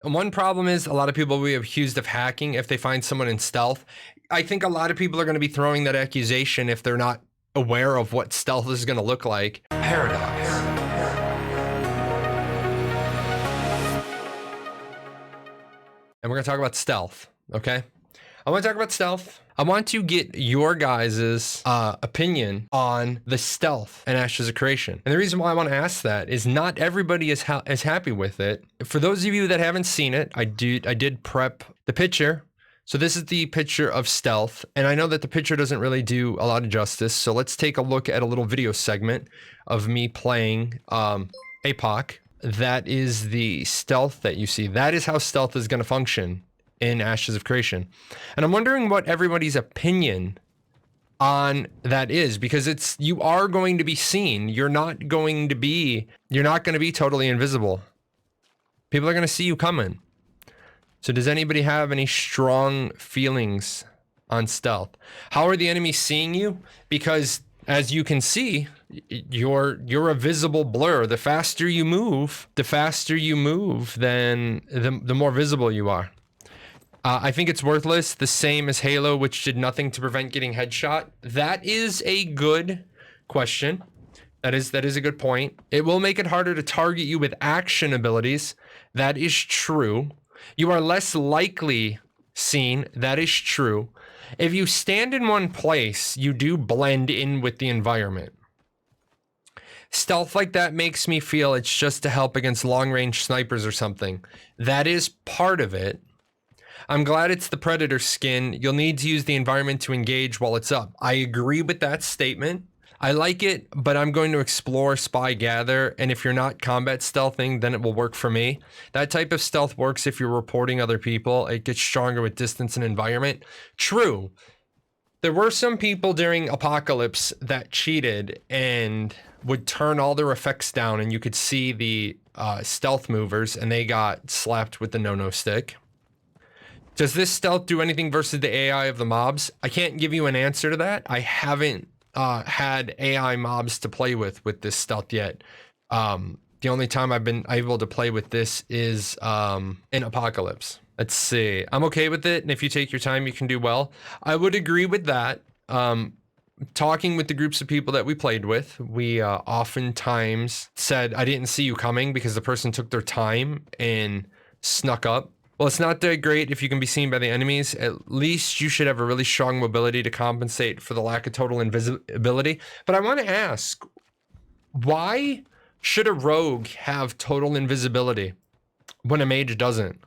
And one problem is a lot of people will be accused of hacking if they find someone in stealth. I think a lot of people are going to be throwing that accusation if they're not aware of what stealth is going to look like. Paradox. And we're going to talk about stealth, okay? I want to talk about stealth. I want to get your guys' opinion on the stealth and Ashes of Creation. And the reason why I want to ask that is not everybody is happy with it. For those of you that haven't seen it, I did prep the picture. So this is the picture of stealth. And I know that the picture doesn't really do a lot of justice. So let's take a look at a little video segment of me playing APOC. That is the stealth that you see. That is how stealth is going to function in Ashes of Creation. And I'm wondering what everybody's opinion on that is, because you are going to be seen. You're not going to be totally invisible. People are going to see you coming. So does anybody have any strong feelings on stealth? How are the enemies seeing you? Because as you can see, you're a visible blur. The faster you move, then the more visible you are. I think it's worthless, the same as Halo, which did nothing to prevent getting headshot. That is a good question. That is a good point. It will make it harder to target you with action abilities. That is true. You are less likely seen. That is true. If you stand in one place, you do blend in with the environment. Stealth like that makes me feel it's just to help against long-range snipers or something. That is part of it. I'm glad it's the Predator skin. You'll need to use the environment to engage while it's up. I agree with that statement. I like it, but I'm going to explore Spy Gather, and if you're not combat stealthing, then it will work for me. That type of stealth works if you're reporting other people. It gets stronger with distance and environment. True. There were some people during Apocalypse that cheated and would turn all their effects down, and you could see the stealth movers, and they got slapped with the no-no stick. Does this stealth do anything versus the AI of the mobs? I can't give you an answer to that. I haven't had AI mobs to play with this stealth yet. The only time I've been able to play with this is in Apocalypse. Let's see. I'm okay with it, and if you take your time, you can do well. I would agree with that. Talking with the groups of people that we played with, we oftentimes said, I didn't see you coming, because the person took their time and snuck up. Well, it's not that great if you can be seen by the enemies. At least you should have a really strong mobility to compensate for the lack of total invisibility. But I want to ask, why should a rogue have total invisibility when a mage doesn't?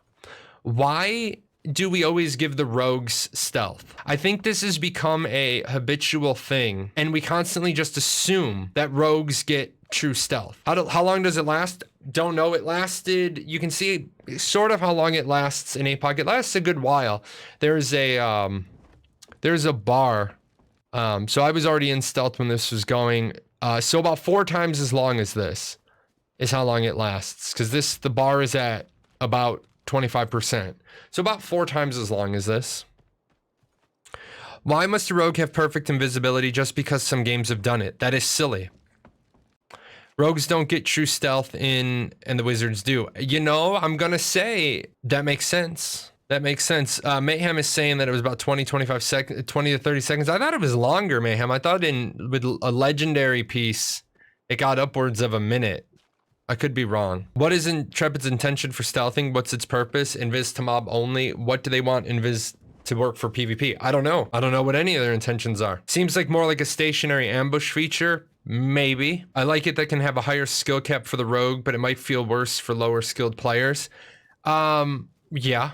Why do we always give the rogues stealth? I think this has become a habitual thing, and we constantly just assume that rogues get true stealth. How long does it last? Don't know. It lasted, you can see sort of how long it lasts in APOC. It lasts a good while. There's a bar. So I was already in stealth when this was going. So about 4 times as long as this is how long it lasts. Because the bar is at about 25%. So about 4 times as long as this. Why must a rogue have perfect invisibility just because some games have done it? That is silly. Rogues don't get true stealth and the wizards do. You know, I'm gonna say that makes sense. That makes sense. Mayhem is saying that it was about 20 to 30 seconds. I thought it was longer, Mayhem. I thought with a legendary piece, it got upwards of a minute. I could be wrong. What is Intrepid's intention for stealthing? What's its purpose? Invis to mob only? What do they want Invis to work for PvP? I don't know. I don't know what any of their intentions are. Seems like more like a stationary ambush feature. Maybe. I like it that can have a higher skill cap for the rogue, but it might feel worse for lower skilled players. Yeah,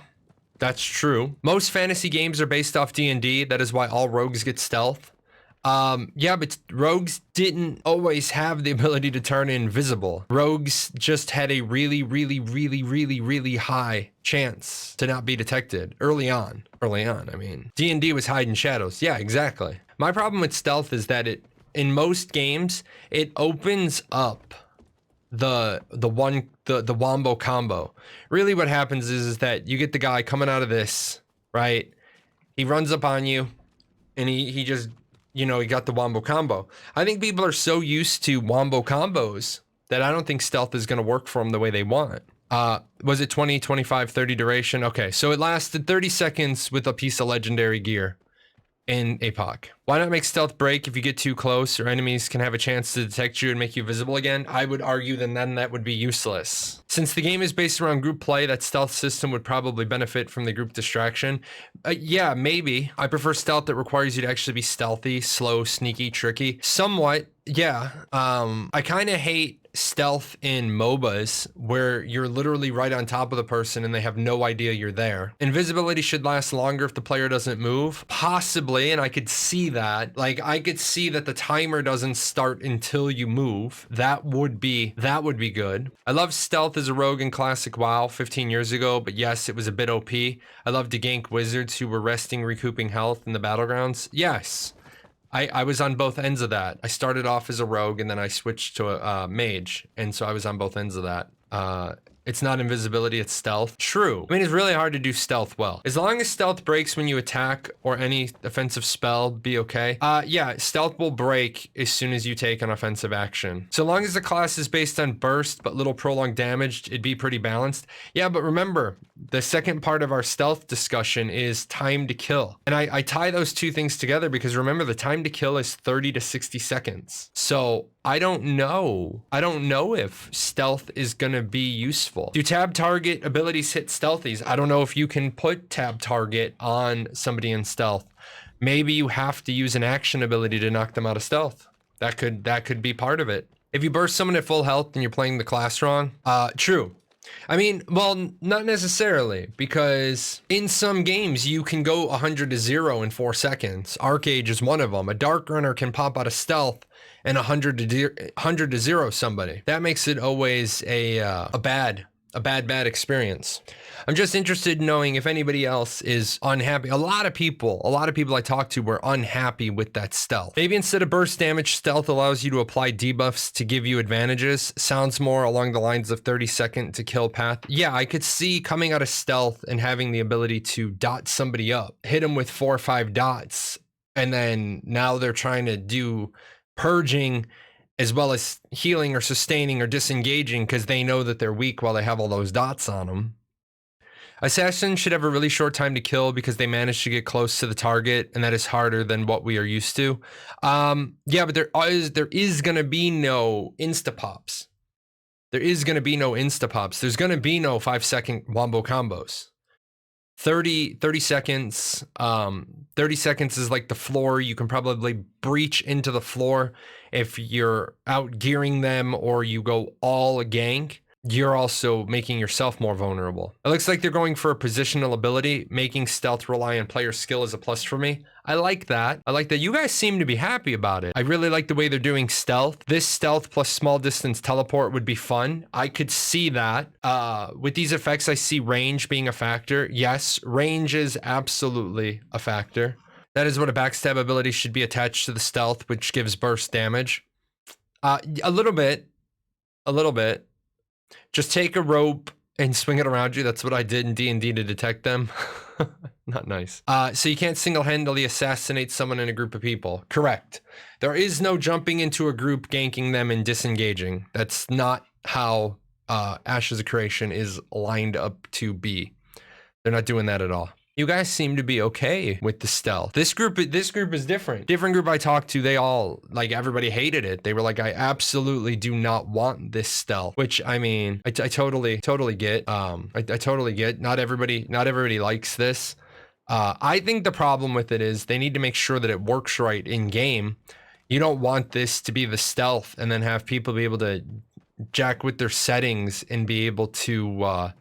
that's true. Most fantasy games are based off D&D. That is why all rogues get stealth. Yeah, but rogues didn't always have the ability to turn invisible. Rogues just had a really high chance to not be detected early on. I mean, D&D was hide in shadows. Yeah, exactly. My problem with stealth is that in most games, it opens up the wombo combo. Really what happens is that you get the guy coming out of this, right? He runs up on you and he just, you know, he got the wombo combo. I think people are so used to wombo combos that I don't think stealth is going to work for them the way they want. Was it 20, 25, 30 duration? Okay, so it lasted 30 seconds with a piece of legendary gear in APOC. Why not make stealth break if you get too close or enemies can have a chance to detect you and make you visible again? I would argue then that would be useless. Since the game is based around group play, that stealth system would probably benefit from the group distraction. Yeah, maybe. I prefer stealth that requires you to actually be stealthy, slow, sneaky, tricky. Somewhat, yeah. I kind of hate stealth in MOBAs where you're literally right on top of the person and they have no idea you're there. Invisibility should last longer if the player doesn't move. Possibly, and I could see that. Like, I could see that the timer doesn't start until you move. That would be good. I love stealth as a rogue in classic WoW 15 years ago, but yes, it was a bit OP. I love to gank wizards who were resting, recouping health in the battlegrounds. Yes. I was on both ends of that. I started off as a rogue and then I switched to a mage. And so I was on both ends of that. It's not invisibility, it's stealth. True. I mean, it's really hard to do stealth well. As long as stealth breaks when you attack or any offensive spell, be okay. Yeah, stealth will break as soon as you take an offensive action. So long as the class is based on burst but little prolonged damage, it'd be pretty balanced. Yeah, but remember, the second part of our stealth discussion is time to kill. And I tie those two things together because remember, the time to kill is 30 to 60 seconds. So I don't know if stealth is gonna be useful. Do tab target abilities hit stealthies? I don't know if you can put tab target on somebody in stealth. Maybe you have to use an action ability to knock them out of stealth. That could be part of it. If you burst someone at full health and you're playing the class wrong, true. I mean, well, not necessarily, because in some games you can go 100 to 0 in 4 seconds. Arcade is one of them. A Dark Runner can pop out of stealth and 100 to 0 somebody. That makes it always a bad experience. I'm just interested in knowing if anybody else is unhappy. A lot of people I talked to were unhappy with that stealth. Maybe instead of burst damage, stealth allows you to apply debuffs to give you advantages. Sounds more along the lines of 30-second to kill path. Yeah, I could see coming out of stealth and having the ability to dot somebody up, hit them with 4 or 5 dots, and then now they're trying to do purging as well as healing or sustaining or disengaging because they know that they're weak while they have all those dots on them. Assassins should have a really short time to kill because they manage to get close to the target, and that is harder than what we are used to. Yeah, but there is going to be no insta-pops. There's going to be no 5-second wombo combos. 30 seconds. 30 seconds is like the floor. You can probably breach into the floor if you're out gearing them or you go all gank. You're also making yourself more vulnerable. It looks like they're going for a positional ability, making stealth rely on player skill is a plus for me. I like that. You guys seem to be happy about it. I really like the way they're doing stealth. This stealth plus small distance teleport would be fun. I could see that. With these effects, I see range being a factor. Yes, range is absolutely a factor. That is what a backstab ability should be attached to the stealth, which gives burst damage. A little bit. Just take a rope and swing it around you. That's what I did in D&D to detect them. Not nice. So you can't single-handedly assassinate someone in a group of people. Correct. There is no jumping into a group, ganking them, and disengaging. That's not how Ashes of Creation is lined up to be. They're not doing that at all. You guys seem to be okay with the stealth. This group is different. Different group I talked to, they all, like, everybody hated it. They were like, I absolutely do not want this stealth, which I mean, I totally get. I totally get. Not everybody likes this. I think the problem with it is they need to make sure that it works right in game. You don't want this to be the stealth and then have people be able to jack with their settings and be able to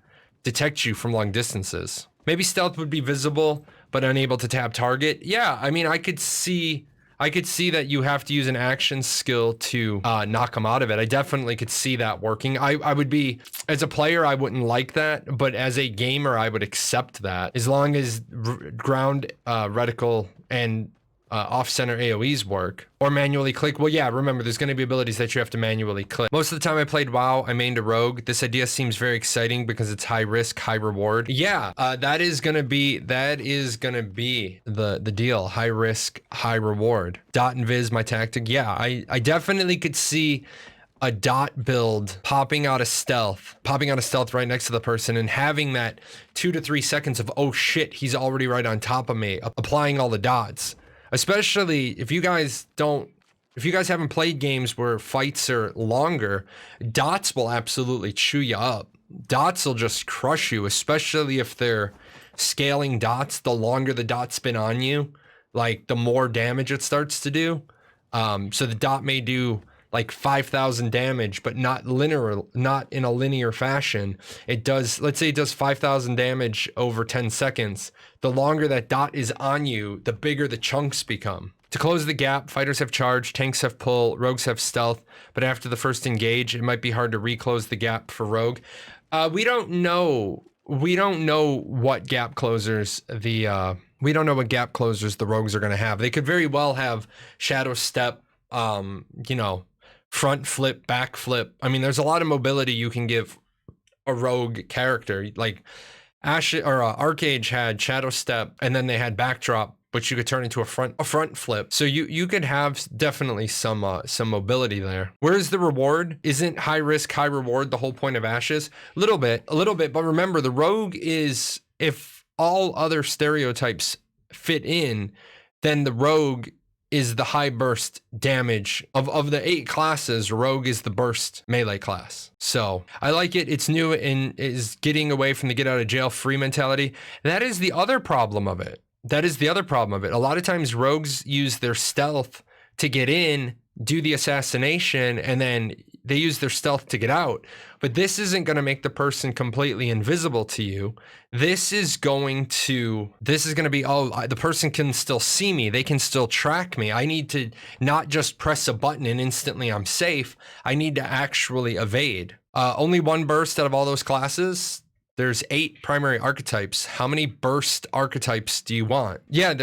detect you from long distances. Maybe stealth would be visible, but unable to tab target. Yeah, I mean, I could see that you have to use an action skill to knock them out of it. I definitely could see that working. I would be, as a player, I wouldn't like that, but as a gamer, I would accept that. As long as ground, reticle, and off-center AoEs work, or manually click. Well, yeah, remember, there's going to be abilities that you have to manually click. Most of the time I played WoW, I mained a rogue. This idea seems very exciting because it's high risk, high reward. Yeah, that is going to be the deal. High risk, high reward. Dot and Viz, my tactic. Yeah, I definitely could see a dot build popping out of stealth right next to the person, and having that 2 to 3 seconds of, oh shit, he's already right on top of me, applying all the dots. Especially if you guys haven't played games where fights are longer, dots will absolutely chew you up. Dots will just crush you, especially if they're scaling dots. The longer the dot's been on you, like the more damage it starts to do. So the dot may do like 5,000 damage, but not in a linear fashion. It does, let's say it does 5,000 damage over 10 seconds. The longer that dot is on you, the bigger the chunks become. To close the gap, fighters have charge, tanks have pull, rogues have stealth, but after the first engage, it might be hard to reclose the gap for rogue. We don't know what gap closers the rogues are going to have. They could very well have shadow step, front flip, back flip. I mean, there's a lot of mobility you can give a rogue character. Like Arcage had shadow step, and then they had backdrop, which you could turn into a front flip. So you could have definitely some mobility there. Where's the reward? Isn't high risk, high reward the whole point of Ashes? A little bit, but remember, the rogue is, if all other stereotypes fit in, then the rogue is the high burst damage of the 8 classes. Rogue is the burst melee class. So I like it. It's new and is getting away from the get out of jail free mentality. That is the other problem of it. A lot of times rogues use their stealth to get in, do the assassination, and then they use their stealth to get out. But this isn't going to make the person completely invisible to you. This is going to be, the person can still see me. They can still track me. I need to not just press a button and instantly I'm safe. I need to actually evade. Only one burst out of all those classes. There's 8 primary archetypes. How many burst archetypes do you want? Yeah,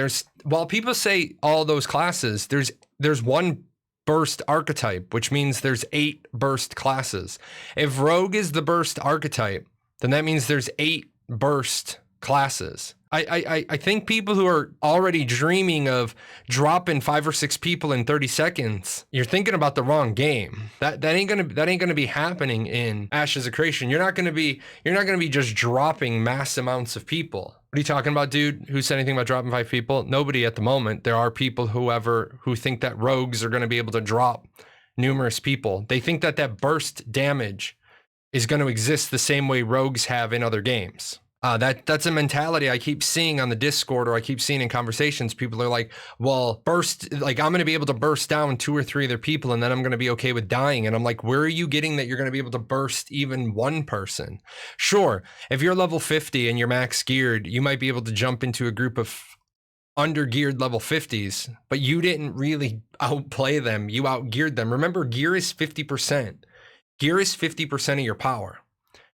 while people say all those classes, there's one burst archetype, which means there's 8 burst classes. If rogue is the burst archetype, then that means there's 8 burst classes. I think people who are already dreaming of dropping 5 or 6 people in 30 seconds, you're thinking about the wrong game. That ain't gonna be happening in Ashes of Creation. You're not gonna be just dropping mass amounts of people. What are you talking about, dude? Who said anything about dropping 5 people? Nobody at the moment. There are people who think that rogues are going to be able to drop numerous people. They think that burst damage is going to exist the same way rogues have in other games. That's a mentality I keep seeing on the Discord, or I keep seeing in conversations. People are like, well, burst, like I'm going to be able to burst down 2 or 3 other people and then I'm going to be okay with dying. And I'm like, where are you getting that you're going to be able to burst even one person? Sure, if you're level 50 and you're max geared, you might be able to jump into a group of under geared level 50s, but you didn't really outplay them. You outgeared them. Remember, gear is 50%. Gear is 50% of your power.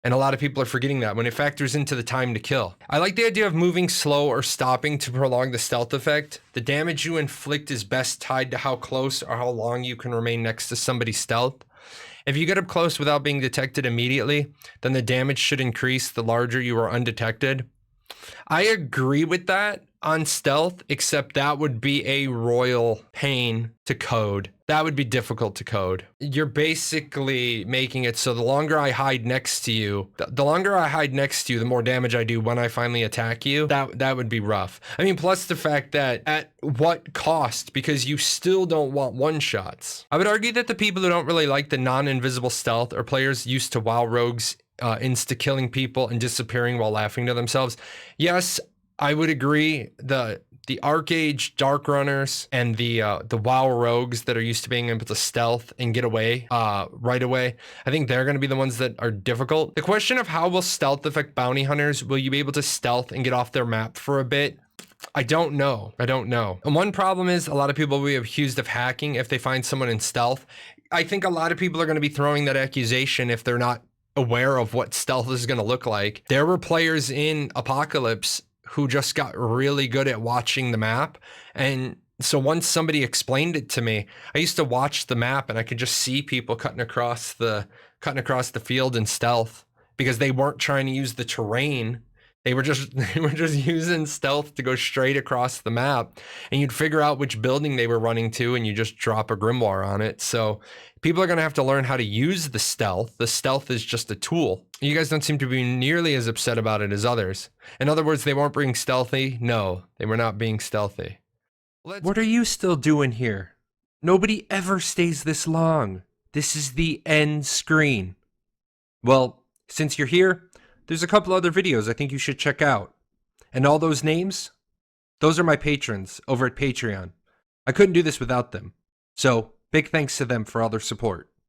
And a lot of people are forgetting that when it factors into the time to kill. I like the idea of moving slow or stopping to prolong the stealth effect. The damage you inflict is best tied to how close or how long you can remain next to somebody's stealth. If you get up close without being detected immediately, then the damage should increase the larger you are undetected. I agree with that on stealth, except that would be a royal pain to code. That would be difficult to code. You're basically making it so the longer I hide next to you, the more damage I do when I finally attack you. That would be rough. I mean, plus the fact that at what cost? Because you still don't want one-shots. I would argue that the people who don't really like the non-invisible stealth are players used to WoW rogues insta-killing people and disappearing while laughing to themselves. Yes, I would agree. The Arcage Dark Runners and the WoW rogues that are used to being able to stealth and get away right away, I think they're going to be the ones that are difficult. The question of how will stealth affect bounty hunters? Will you be able to stealth and get off their map for a bit? I don't know. And one problem is a lot of people will be accused of hacking if they find someone in stealth. I think a lot of people are going to be throwing that accusation if they're not aware of what stealth is going to look like. There were players in Apocalypse who just got really good at watching the map. And so once somebody explained it to me, I used to watch the map and I could just see people cutting across the field in stealth because they weren't trying to use the terrain They were just they were just using stealth to go straight across the map, and you'd figure out which building they were running to, and you just drop a grimoire on it. So people are going to have to learn how to use the stealth. The stealth is just a tool. You guys don't seem to be nearly as upset about it as others. In other words, they weren't being stealthy. No, they were not being stealthy. What are you still doing here? Nobody ever stays this long. This is the end screen. Well, since you're here, there's a couple other videos I think you should check out. And all those names, those are my patrons over at Patreon. I couldn't do this without them. So, big thanks to them for all their support.